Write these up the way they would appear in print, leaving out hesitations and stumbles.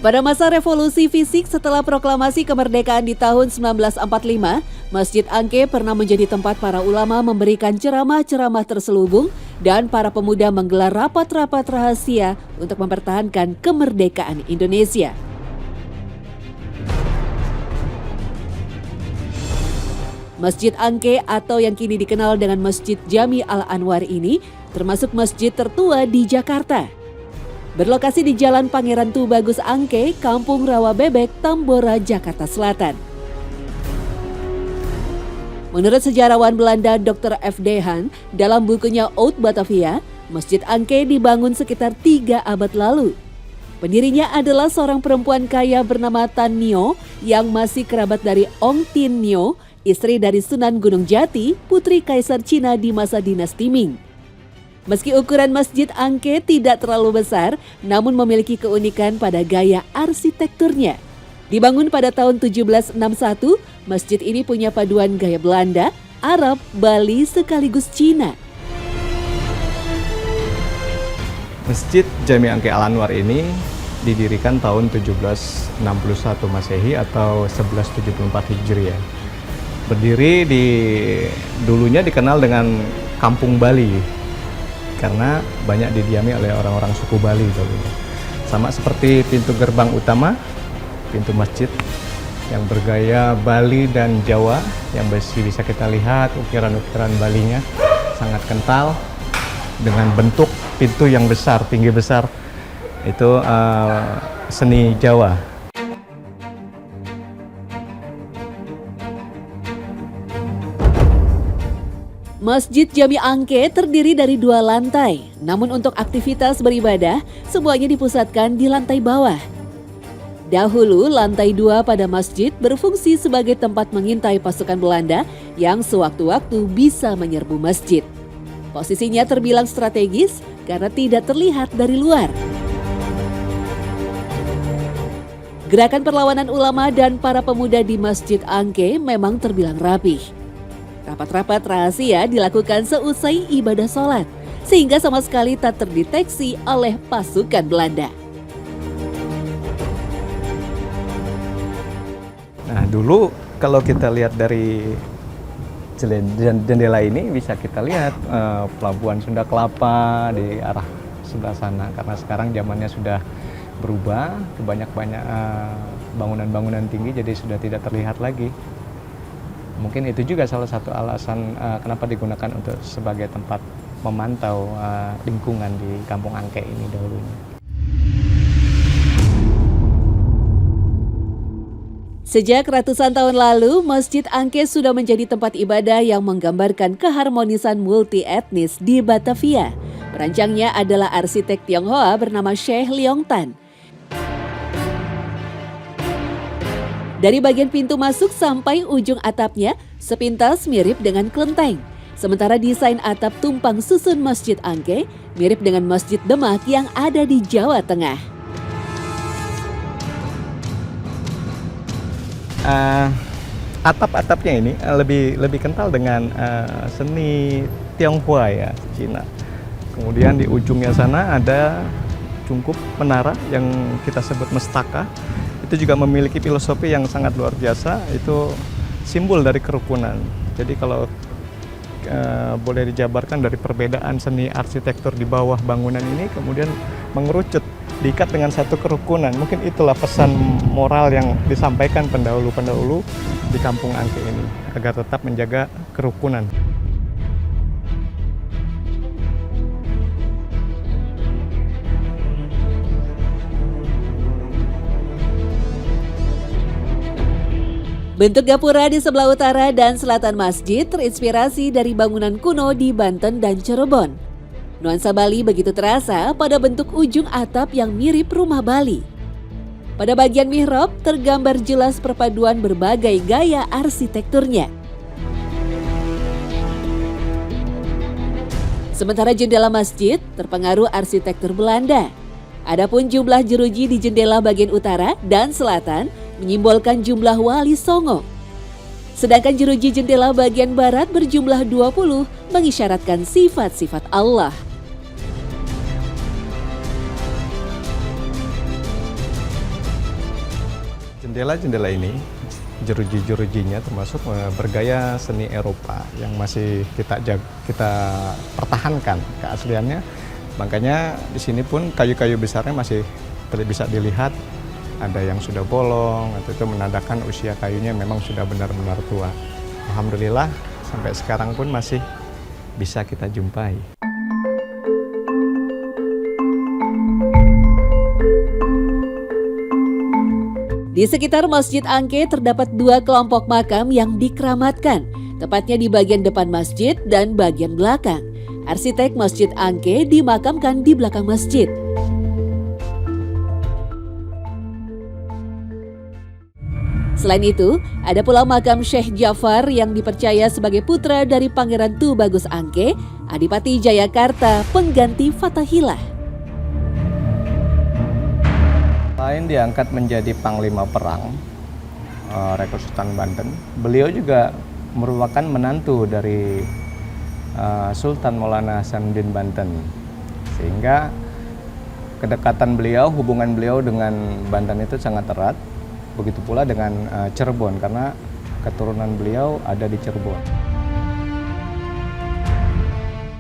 Pada masa revolusi fisik setelah proklamasi kemerdekaan di tahun 1945, Masjid Angke pernah menjadi tempat para ulama memberikan ceramah-ceramah terselubung dan para pemuda menggelar rapat-rapat rahasia untuk mempertahankan kemerdekaan Indonesia. Masjid Angke atau yang kini dikenal dengan Masjid Jami Al-Anwar ini termasuk masjid tertua di Jakarta. Berlokasi di Jalan Pangeran Tubagus Angke, Kampung Rawa Bebek, Tambora, Jakarta Selatan. Menurut sejarawan Belanda Dr. F. de Haan, dalam bukunya Oud Batavia, Masjid Angke dibangun sekitar 3 abad lalu. Pendirinya adalah seorang perempuan kaya bernama Tan Nio yang masih kerabat dari Ong Tin Nio, istri dari Sunan Gunung Jati, putri Kaisar Cina di masa dinasti Ming. Meski ukuran Masjid Angke tidak terlalu besar, namun memiliki keunikan pada gaya arsitekturnya. Dibangun pada tahun 1761, masjid ini punya paduan gaya Belanda, Arab, Bali sekaligus Cina. Masjid Jami Angke Al-Anwar ini didirikan tahun 1761 Masehi atau 1174 Hijriah. Berdiri dulunya dikenal dengan Kampung Bali karena banyak didiami oleh orang-orang suku Bali dulunya. Sama seperti pintu gerbang utama, pintu masjid yang bergaya Bali dan Jawa yang masih bisa kita lihat ukiran-ukiran Balinya sangat kental dengan bentuk pintu yang besar, tinggi besar. Itu seni Jawa. Masjid Jami Angke terdiri dari 2 lantai, namun untuk aktivitas beribadah, semuanya dipusatkan di lantai bawah. Dahulu, lantai 2 pada masjid berfungsi sebagai tempat mengintai pasukan Belanda yang sewaktu-waktu bisa menyerbu masjid. Posisinya terbilang strategis karena tidak terlihat dari luar. Gerakan perlawanan ulama dan para pemuda di Masjid Angke memang terbilang rapih. Rapat-rapat rahasia dilakukan seusai ibadah sholat, sehingga sama sekali tak terdeteksi oleh pasukan Belanda. Nah, dulu kalau kita lihat dari jendela ini bisa kita lihat pelabuhan Sunda Kelapa di arah sebelah sana. Karena sekarang zamannya sudah berubah, banyak bangunan-bangunan tinggi jadi sudah tidak terlihat lagi. Mungkin itu juga salah satu alasan kenapa digunakan untuk sebagai tempat memantau lingkungan di Kampung Angke ini dahulunya. Sejak ratusan tahun lalu, Masjid Angke sudah menjadi tempat ibadah yang menggambarkan keharmonisan multi-etnis di Batavia. Perancangnya adalah arsitek Tionghoa bernama Syekh Leong Tan. Dari bagian pintu masuk sampai ujung atapnya, sepintas mirip dengan kelenteng. Sementara desain atap tumpang susun Masjid Angke mirip dengan Masjid Demak yang ada di Jawa Tengah. Atap-atapnya ini lebih kental dengan seni Tionghoa ya, Cina. Kemudian di ujungnya sana ada cungkup menara yang kita sebut mestaka. Itu juga memiliki filosofi yang sangat luar biasa, itu simbol dari kerukunan. Jadi kalau boleh dijabarkan dari perbedaan seni arsitektur di bawah bangunan ini kemudian mengerucut, diikat dengan satu kerukunan. Mungkin itulah pesan moral yang disampaikan pendahulu-pendahulu di Kampung Angke ini, agar tetap menjaga kerukunan. Bentuk gapura di sebelah utara dan selatan masjid terinspirasi dari bangunan kuno di Banten dan Cirebon. Nuansa Bali begitu terasa pada bentuk ujung atap yang mirip rumah Bali. Pada bagian mihrab tergambar jelas perpaduan berbagai gaya arsitekturnya. Sementara jendela masjid terpengaruh arsitektur Belanda. Adapun jumlah jeruji di jendela bagian utara dan selatan menyimbolkan jumlah Wali Songo. Sedangkan jeruji jendela bagian barat berjumlah 20 mengisyaratkan sifat-sifat Allah. Jendela-jendela ini, jeruji-jerujinya termasuk bergaya seni Eropa yang masih kita pertahankan keasliannya. Makanya di sini pun kayu-kayu besarnya masih bisa dilihat, ada yang sudah bolong, itu menandakan usia kayunya memang sudah benar-benar tua. Alhamdulillah sampai sekarang pun masih bisa kita jumpai. Di sekitar Masjid Angke terdapat 2 kelompok makam yang dikeramatkan, tepatnya di bagian depan masjid dan bagian belakang. Arsitek Masjid Angke dimakamkan di belakang masjid. Selain itu, ada pula makam Syekh Jafar yang dipercaya sebagai putra dari Pangeran Tubagus Angke, Adipati Jayakarta, pengganti Fathahillah. Selain diangkat menjadi Panglima Perang Rekor Sultan Banten, beliau juga merupakan menantu dari Sultan Maulana Hasanuddin Banten. Sehingga kedekatan beliau, hubungan beliau dengan Banten itu sangat erat. Begitu pula dengan Cirebon, karena keturunan beliau ada di Cirebon.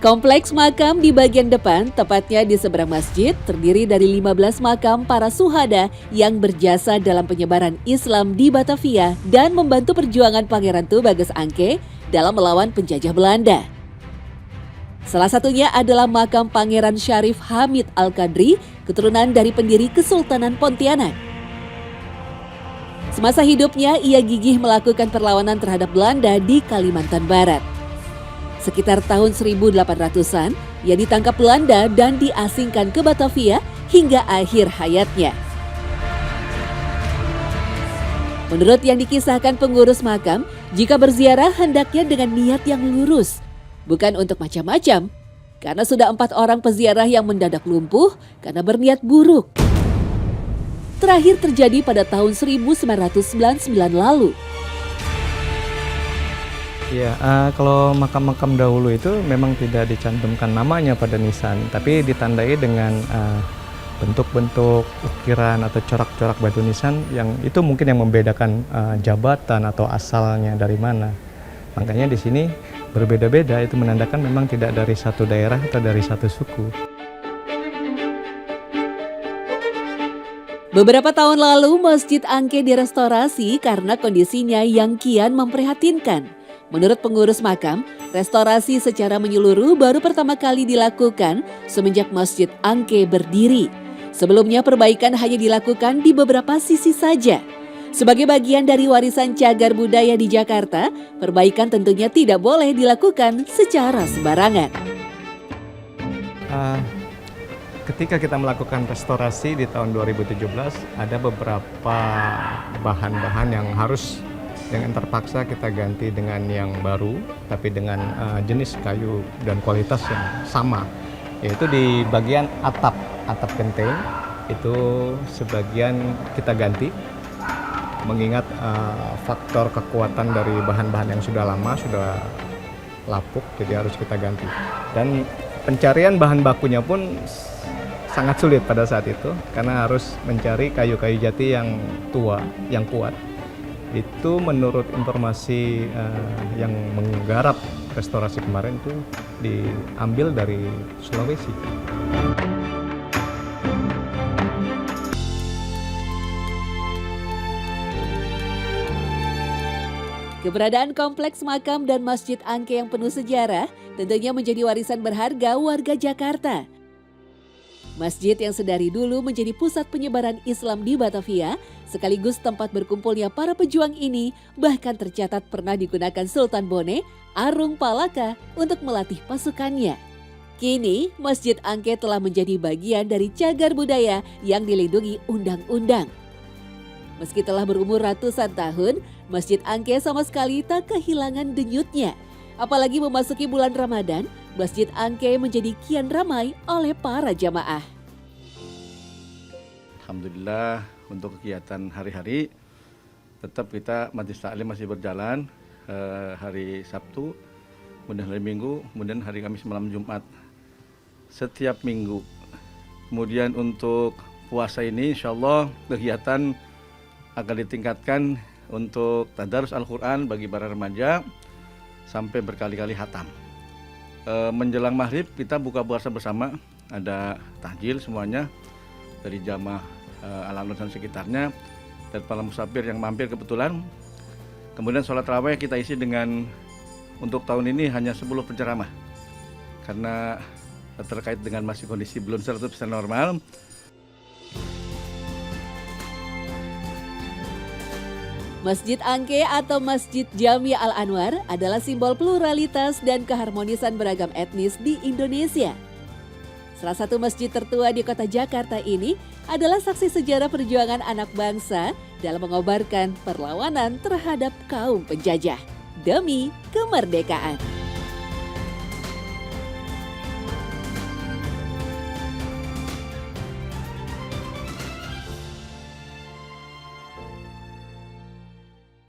Kompleks makam di bagian depan, tepatnya di seberang masjid, terdiri dari 15 makam para suhada yang berjasa dalam penyebaran Islam di Batavia dan membantu perjuangan Pangeran Tubagus Angke dalam melawan penjajah Belanda. Salah satunya adalah makam Pangeran Syarif Hamid Al-Qadri, keturunan dari pendiri Kesultanan Pontianak. Semasa hidupnya, ia gigih melakukan perlawanan terhadap Belanda di Kalimantan Barat. Sekitar tahun 1800-an, ia ditangkap Belanda dan diasingkan ke Batavia hingga akhir hayatnya. Menurut yang dikisahkan pengurus makam, jika berziarah hendaknya dengan niat yang lurus, bukan untuk macam-macam, karena sudah 4 orang peziarah yang mendadak lumpuh karena berniat buruk. Terakhir terjadi pada tahun 1999 lalu. Ya, kalau makam-makam dahulu itu memang tidak dicantumkan namanya pada nisan, tapi ditandai dengan bentuk-bentuk ukiran atau corak-corak batu nisan yang itu mungkin yang membedakan jabatan atau asalnya dari mana. Makanya di sini berbeda-beda, itu menandakan memang tidak dari satu daerah atau dari satu suku. Beberapa tahun lalu, Masjid Angke direstorasi karena kondisinya yang kian memprihatinkan. Menurut pengurus makam, restorasi secara menyeluruh baru pertama kali dilakukan semenjak Masjid Angke berdiri. Sebelumnya perbaikan hanya dilakukan di beberapa sisi saja. Sebagai bagian dari warisan cagar budaya di Jakarta, perbaikan tentunya tidak boleh dilakukan secara sembarangan. Ketika kita melakukan restorasi di tahun 2017, ada beberapa bahan-bahan yang terpaksa kita ganti dengan yang baru, tapi dengan jenis kayu dan kualitas yang sama. Yaitu di bagian atap genteng, itu sebagian kita ganti, mengingat faktor kekuatan dari bahan-bahan yang sudah lama, sudah lapuk, jadi harus kita ganti. Dan pencarian bahan bakunya pun sangat sulit pada saat itu, karena harus mencari kayu-kayu jati yang tua, yang kuat. Itu menurut informasi yang menggarap restorasi kemarin itu diambil dari Sulawesi. Keberadaan kompleks makam dan Masjid Angke yang penuh sejarah tentunya menjadi warisan berharga warga Jakarta. Masjid yang sedari dulu menjadi pusat penyebaran Islam di Batavia, sekaligus tempat berkumpulnya para pejuang ini, bahkan tercatat pernah digunakan Sultan Bone, Arung Palaka, untuk melatih pasukannya. Kini, Masjid Angke telah menjadi bagian dari cagar budaya yang dilindungi undang-undang. Meski telah berumur ratusan tahun, Masjid Angke sama sekali tak kehilangan denyutnya. Apalagi memasuki bulan Ramadan, Masjid Angke menjadi kian ramai oleh para jamaah. Alhamdulillah untuk kegiatan hari-hari tetap kita Majelis Taklim masih berjalan hari Sabtu, kemudian hari Minggu, kemudian hari Kamis malam Jumat setiap minggu. Kemudian untuk puasa ini insya Allah kegiatan agar ditingkatkan untuk tadarus Al-Quran bagi para remaja sampai berkali-kali hatam. Menjelang maghrib kita buka puasa bersama, ada tahjil semuanya dari jamaah Al-Anwar dan sekitarnya dan para musafir yang mampir kebetulan. Kemudian sholat tarawih kita isi dengan, untuk tahun ini hanya 10 penceramah karena terkait dengan masih kondisi belum 100% normal. Masjid Angke atau Masjid Jami Al-Anwar adalah simbol pluralitas dan keharmonisan beragam etnis di Indonesia. Salah satu masjid tertua di kota Jakarta ini adalah saksi sejarah perjuangan anak bangsa dalam mengobarkan perlawanan terhadap kaum penjajah demi kemerdekaan.